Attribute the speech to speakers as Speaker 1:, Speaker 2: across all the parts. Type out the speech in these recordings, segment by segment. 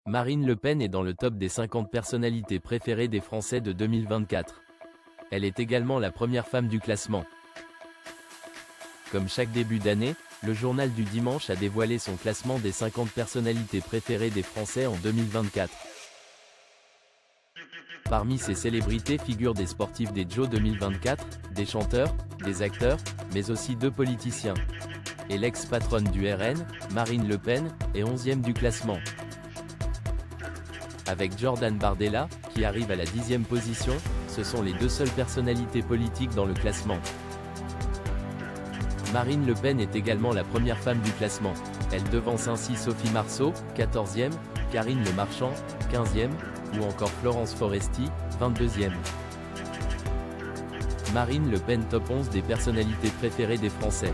Speaker 1: Marine Le Pen est dans le top des 50 personnalités préférées des Français de 2024. Elle est également la première femme du classement. Comme chaque début d'année, le journal du dimanche a dévoilé son classement des 50 personnalités préférées des Français en 2024. Parmi ces célébrités figurent des sportifs des JO 2024, des chanteurs, des acteurs, mais aussi 2 politiciens. Et l'ex-patronne du RN, Marine Le Pen, est 11e du classement. Avec Jordan Bardella, qui arrive à la 10e position, ce sont les 2 seules personnalités politiques dans le classement. Marine Le Pen est également la première femme du classement. Elle devance ainsi Sophie Marceau, 14e, Karine Le Marchand, 15e, ou encore Florence Foresti, 22e. Marine Le Pen top 11 des personnalités préférées des Français.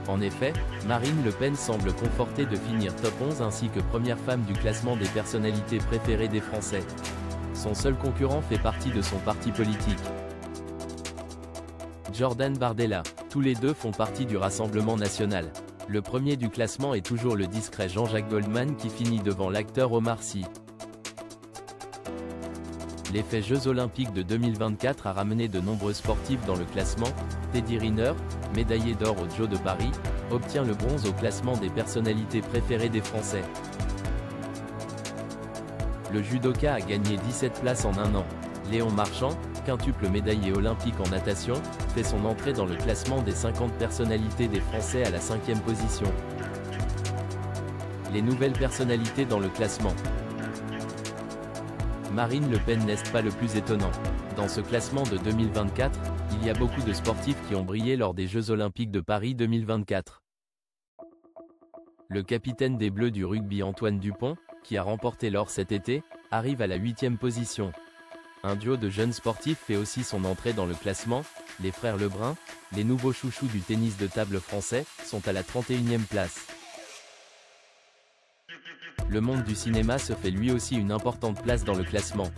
Speaker 1: En effet, Marine Le Pen semble confortée de finir top 11 ainsi que première femme du classement des personnalités préférées des Français. Son seul concurrent fait partie de son parti politique. Jordan Bardella. Tous les 2 font partie du Rassemblement national. Le premier du classement est toujours le discret Jean-Jacques Goldman qui finit devant l'acteur Omar Sy. L'effet Jeux Olympiques de 2024 a ramené de nombreux sportifs dans le classement. Teddy Riner, médaillé d'or aux Jeux de Paris, obtient le bronze au classement des personnalités préférées des Français. Le judoka a gagné 17 places en un an. Léon Marchand, quintuple médaillé olympique en natation, fait son entrée dans le classement des 50 personnalités des Français à la 5e position. Les nouvelles personnalités dans le classement. Marine Le Pen n'est pas le plus étonnant. Dans ce classement de 2024, il y a beaucoup de sportifs qui ont brillé lors des Jeux Olympiques de Paris 2024. Le capitaine des Bleus du rugby Antoine Dupont, qui a remporté l'or cet été, arrive à la 8e position. Un duo de jeunes sportifs fait aussi son entrée dans le classement, les frères Lebrun, les nouveaux chouchous du tennis de table français, sont à la 31e place. Le monde du cinéma se fait lui aussi une importante place dans le classement.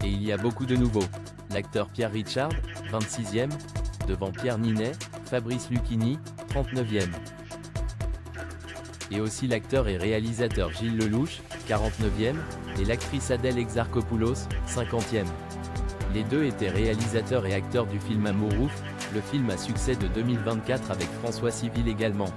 Speaker 1: Et il y a beaucoup de nouveaux. L'acteur Pierre Richard, 26e, devant Pierre Ninet, Fabrice Lucchini, 39e. Et aussi l'acteur et réalisateur Gilles Lelouch, 49e, et l'actrice Adèle Exarchopoulos, 50e. Les 2 étaient réalisateurs et acteurs du film Amour Ouf, le film à succès de 2024 avec François Civil également.